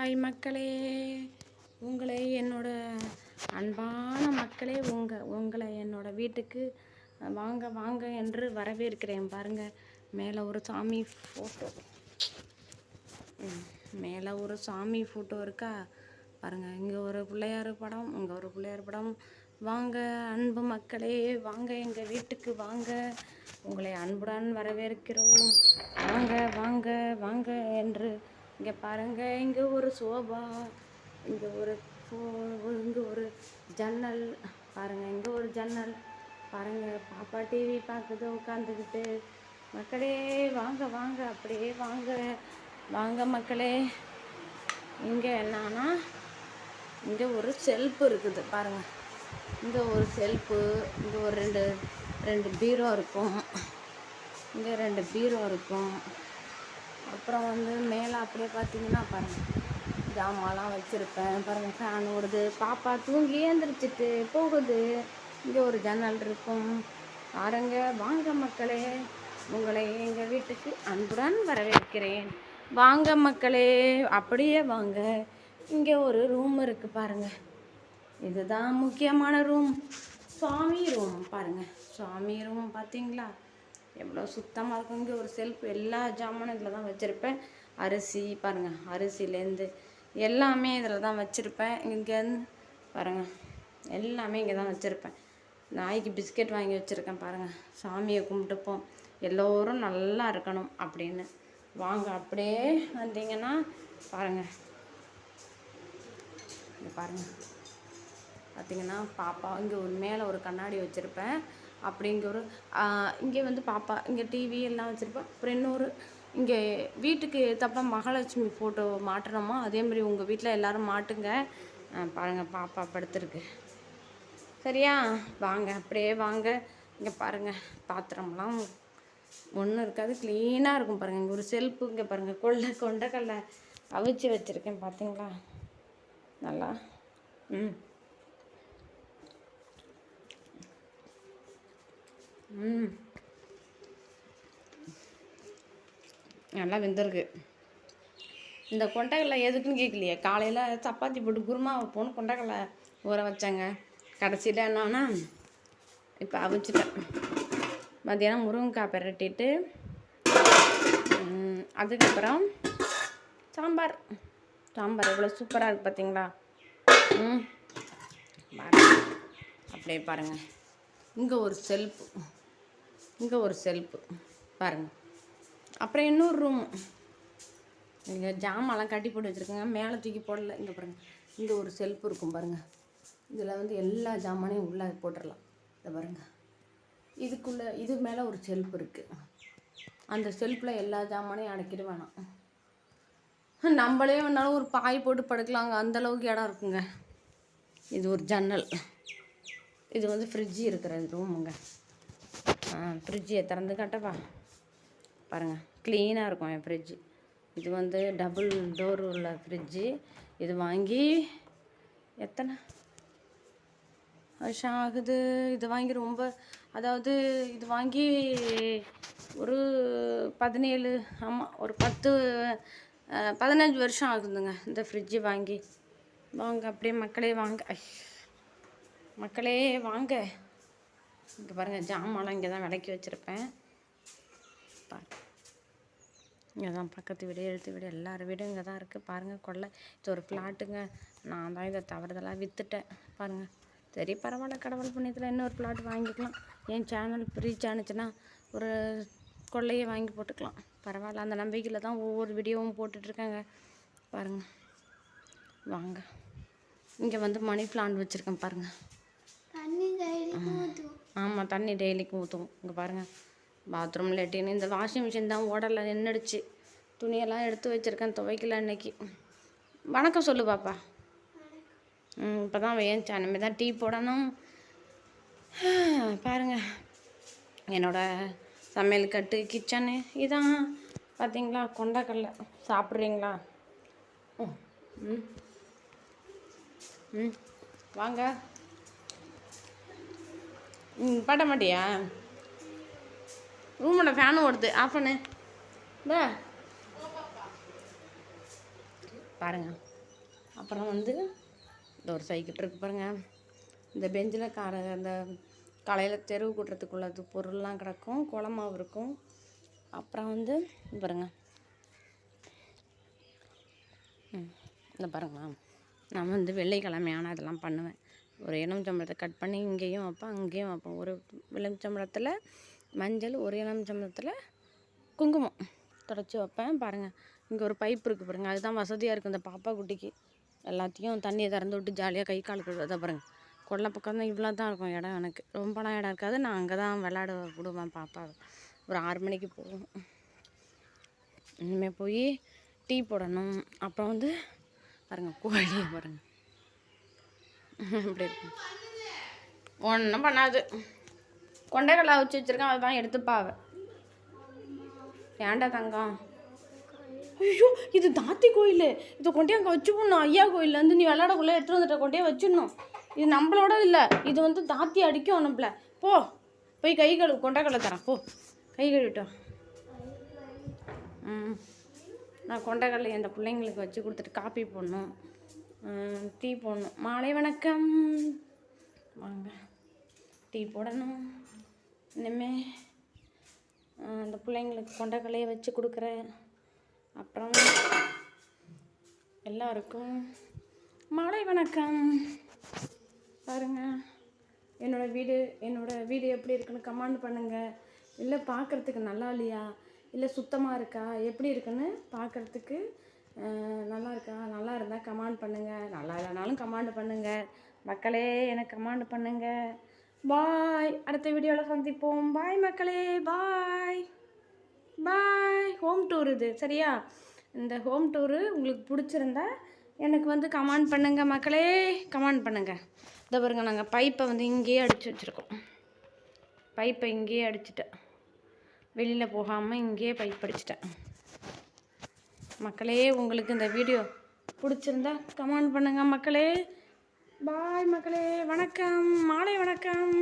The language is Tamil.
ஹாய் மக்களே, உங்களை என்னோட அன்பான மக்களே, உங்களை என்னோட வீட்டுக்கு வாங்க வாங்க என்று வரவேற்கிறேன். பாருங்கள், மேலே ஒரு சாமி ஃபோட்டோ, மேலே ஒரு சாமி ஃபோட்டோ இருக்கா பாருங்கள். இங்கே ஒரு பிள்ளையார் படம், இங்கே ஒரு பிள்ளையார் படம். வாங்க அன்பு மக்களே, வாங்க எங்கள் வீட்டுக்கு வாங்க, உங்களை அன்புடன் வரவேற்கிறோம். வாங்க வாங்க வாங்க என்று. இங்கே பாருங்கள், இங்கே ஒரு சோபா, இங்கே ஒரு ஜன்னல் பாருங்கள், இங்கே ஒரு ஜன்னல் பாருங்கள். பாப்பா டிவி பார்க்குது உட்காந்துக்கிட்டு. மக்களே வாங்க வாங்க, அப்படியே வாங்க வாங்க மக்களே. இங்கே என்னன்னா, இங்கே ஒரு செல்ஃபு இருக்குது பாருங்கள். இங்கே ஒரு செல்ஃபு, இங்கே ஒரு ரெண்டு பீரோ இருக்கும், இங்கே 2 பீரோ இருக்கும். அப்புறம் மேலே அப்படியே பார்த்தீங்கன்னா பாருங்கள், ஜாமான்லாம் வச்சுருப்பேன் பாருங்கள். ஃபேன் ஓடுது, பாப்பா தூங்கி ஏந்திரிச்சிட்டு போகுது. இங்கே ஒரு ஜன்னல் இருக்கும் பாருங்க. வாங்க மக்களே, உங்களை எங்கள் வீட்டுக்கு அன்புடன் வரவேற்கிறேன். வாங்க மக்களே, அப்படியே வாங்க. இங்கே ஒரு ரூம் இருக்குது பாருங்கள். இதுதான் முக்கியமான ரூம், சுவாமி ரூம் பாருங்கள். சுவாமி ரூம் பார்த்தீங்களா எவ்வளோ சுத்தமாக இருக்கும். இங்கே ஒரு செல்ஃப், எல்லா ஜாமானும் இதில் தான் வச்சுருப்பேன். அரிசி பாருங்கள், அரிசிலேருந்து எல்லாமே இதில் தான் வச்சுருப்பேன். இங்கேருந்து பாருங்கள், எல்லாமே இங்கே தான் வச்சுருப்பேன். நாய்க்கு பிஸ்கெட் வாங்கி வச்சுருக்கேன் பாருங்கள். சாமியை கும்பிட்டுப்போம், எல்லோரும் நல்லா இருக்கணும் அப்படின்னு. வாங்க அப்படியே வந்தீங்கன்னா பாருங்கள், இங்கே பாருங்கள் பார்த்தீங்கன்னா பாப்பா. இங்கே ஒரு மேலே ஒரு கண்ணாடி வச்சுருப்பேன். அப்படி இங்கே பாப்பா இங்கே டிவி எல்லாம் வச்சுருப்பேன். அப்புறம் இன்னொரு இங்கே வீட்டுக்கு தப்பா மகாலட்சுமி ஃபோட்டோ மாட்டணுமா, அதேமாதிரி உங்கள் வீட்டில் எல்லோரும் மாட்டுங்க. பாருங்கள், பாப்பா படுத்துருக்கு. சரியா, வாங்க அப்படியே வாங்க. இங்கே பாருங்கள், பாத்திரம்லாம் ஒன்றும் இருக்காது, க்ளீனாக இருக்கும் பாருங்கள். இங்கே ஒரு செல்ஃபு, இங்கே பாருங்கள், கொண்டக்கடலை அவிச்சு வச்சுருக்கேன் பார்த்தீங்களா நல்லா. நல்லா வெந்திருக்கு. இந்த கொண்டைக்கடலை எதுக்குன்னு கேட்கலையே, காலையில் சப்பாத்தி போட்டு குருமா வைப்போன்னு கொண்டைக்கடலை ஊற வச்சாங்க. கடைசியில் என்னன்னா, இப்போ அவிச்சிட்டேன். மத்தியானம் முருங்கைக்காய் பிரட்டிட்டு அதுக்கப்புறம் சாம்பார் எவ்வளோ சூப்பராக இருக்குது பார்த்தீங்களா. அப்படியே பாருங்கள், இங்கே ஒரு செல்ஃபு பாருங்கள். அப்புறம் இன்னொரு ரூம், இங்கே ஜாமான்லாம் கட்டி போட்டு வச்சுருக்கேங்க, மேலே தூக்கி போடலை. இங்கே பாருங்கள், இங்கே ஒரு செல்ஃபு இருக்கும் பாருங்கள். இதில் எல்லா ஜாமானையும் உள்ளே போட்டுடலாம். இதை பாருங்கள், இதுக்குள்ளே இது மேலே ஒரு செல்ஃப் இருக்குது. அந்த செல்ஃபில் எல்லா ஜாமானையும் அடைக்கிட்டு வேணாம், நம்மளே வேணாலும் ஒரு பாய் போட்டு படுக்கலாங்க, அந்தளவுக்கு இடம் இருக்குங்க. இது ஒரு ஜன்னல். இது ஃப்ரிட்ஜு இருக்கிற ரூமுங்க. ஃப்ரிட்ஜை திறந்து காட்டவா பாருங்கள், க்ளீனாக இருக்கும் என் ஃப்ரிட்ஜு. இது டபுள் டோர் உள்ள ஃப்ரிட்ஜு. இது வாங்கி எத்தனை வருஷம் ஆகுது? இது வாங்கி இது வாங்கி ஒரு 17, ஆமாம், ஒரு 15 வருஷம் ஆகுதுங்க இந்த ஃப்ரிட்ஜு வாங்கி. வாங்க அப்படியே மக்களே வாங்க, மக்களே வாங்க. இங்கே பாருங்கள், ஜாமான்லாம் இங்கே தான் விளக்கி வச்சுருப்பேன். இங்கே தான் பக்கத்து வீடு, எழுத்து வீடு, எல்லார் வீடும் இங்கே தான் இருக்குது பாருங்கள். கொல்லை, இது ஒரு ஃப்ளாட்டுங்க. நான் தான் இதை தவறுதெல்லாம் விற்றுட்டேன் பாருங்கள். சரி பரவாயில்ல, கடவுள் புண்ணியத்தில் இன்னொரு ஃப்ளாட் வாங்கிக்கலாம். என் சேனல் ரீச் ஆனிச்சுன்னா ஒரு கொள்ளையை வாங்கி போட்டுக்கலாம். பரவாயில்ல, அந்த நம்பிக்கையில் தான் ஒவ்வொரு வீடியோவும் போட்டுட்ருக்கேங்க பாருங்கள். வாங்க, இங்கே மணி பிளான்ட் வச்சுருக்கேன் பாருங்கள். ஆமாம், தண்ணி டெய்லிக்கும் ஊற்றுவோம். இங்கே பாருங்கள், பாத்ரூம் லெட்டின். இந்த வாஷிங் மிஷின் தான் ஓடலை, நின்றுடுச்சு. துணியெல்லாம் எடுத்து வச்சுருக்கேன், துவைக்கல இன்னைக்கு. வணக்கம் சொல்லு பாப்பா. இப்போ தான் வேஞ்சா, இனிமேல் தான் டீ போடணும். பாருங்கள், என்னோடய சமையல் கட்டு, கிச்சனு இதான் பார்த்தீங்களா. கொண்டைக்கடலை சாப்பிட்றீங்களா? வாங்க. பாட்ட மாட்டியா? ரூமோட ஃபேனும் ஓடுது, ஆஃப் பண்ணு. பாருங்க, அப்புறம் வந்து இந்த ஒரு சைக்கிள் இருக்கு பாருங்கள். இந்த பெஞ்சில் அந்த காலையில் தெருவு கூட்டுறதுக்குள்ளது பொருள்லாம் கிடக்கும், குளமாவு இருக்கும். அப்புறம் வந்து பாருங்க, இந்த பாருங்களா, நான் வந்து வெள்ளிக்கிழமையான அதெல்லாம் பண்ணுவேன். ஒரு எலுமிச்சம்பழத்தை கட் பண்ணி இங்கேயும் வைப்பேன், அங்கேயும் வைப்பேன். ஒரு எலுமிச்சம்பழத்தில் மஞ்சள், ஒரு எலுமிச்சம்பழத்தில் குங்குமம் தொடச்சி வைப்பேன். பாருங்கள், இங்கே ஒரு பைப் இருக்குது பாருங்கள், அதுதான் வசதியாக இருக்கும் இந்த பாப்பா குட்டிக்கு. எல்லாத்தையும் தண்ணியை திறந்து விட்டு ஜாலியாக கை கால் கழுவதை பாருங்கள். கொல்லை பக்கம் தான் இவ்வளோ தான் இருக்கும் இடம். எனக்கு ரொம்பலாம் இடம் இருக்காது. நான் அங்கே தான் விளாட விடுவேன் பாப்பாவை. ஒரு 6 மணிக்கு போகும். இனிமேல் போய் டீ போடணும். அப்புறம் வந்து பாருங்கள், கோழியை பாருங்கள் இப்படி இருக்கும். ஒன்றும் பண்ணாது. கொண்டைக்கடலை வச்சு வச்சுருக்கேன், அதுதான் எடுத்துப்பாவை. ஏன்டா தங்கம்? ஐயோ, இது தாத்தி கோயில். இதை கொண்டே அங்கே வச்சு போடணும். ஐயா கோயிலேருந்து நீ விளாடக்குள்ளே எடுத்துகிட்டு வந்துட்ட கொண்டே வச்சிடணும். இது நம்மளோட இல்லை, இது வந்து தாத்தி அடிக்கும் நம்மள. போய் கை கழுவு, கொண்டைக்கடலை தரேன், போ கை கழுவிட்டோம். நான் கொண்டைக்கடலை அந்த பிள்ளைங்களுக்கு வச்சு கொடுத்துட்டு காப்பி போடணும், டீ போடணும். மாலை வணக்கம், வாங்க டீ போடணும். இனிமேல் அந்த பிள்ளைங்களுக்கு கொண்டைக்கடலையை வச்சு கொடுக்குறேன். அப்புறம் எல்லாருக்கும் மாலை வணக்கம். பாருங்கள், என்னோடய வீடு எப்படி இருக்குன்னு கமெண்ட் பண்ணுங்கள். இல்லை பார்க்குறதுக்கு நல்லா இல்லையா, இல்லை சுத்தமாக இருக்கா, எப்படி இருக்குன்னு பார்க்குறதுக்கு நல்லா இருக்கா, நல்லா இருந்தால் கமெண்ட் பண்ணுங்கள். நல்லா இல்லைனாலும் கமெண்ட் பண்ணுங்கள் மக்களே, எனக்கு கமெண்ட் பண்ணுங்கள். பாய், அடுத்த வீடியோவில் சந்திப்போம். பாய் மக்களே, பாய் பாய். ஹோம் டூர் இது, சரியா? இந்த ஹோம் டூரு உங்களுக்கு பிடிச்சிருந்தா எனக்கு வந்து கமெண்ட் பண்ணுங்கள் மக்களே, கமெண்ட் பண்ணுங்கள். இதை பாருங்க, நாங்கள் பைப்பை வந்து இங்கேயே அடித்து வச்சுருக்கோம். பைப்பை இங்கேயே அடிச்சிட்டேன், வெளியில் போகாமல் இங்கேயே பைப் அடிச்சிட்டேன். மக்களே, உங்களுக்கு இந்த வீடியோ பிடிச்சிருந்தா கமெண்ட் பண்ணுங்கள் மக்களே. பாய் மக்களே, வணக்கம், மாலை வணக்கம்.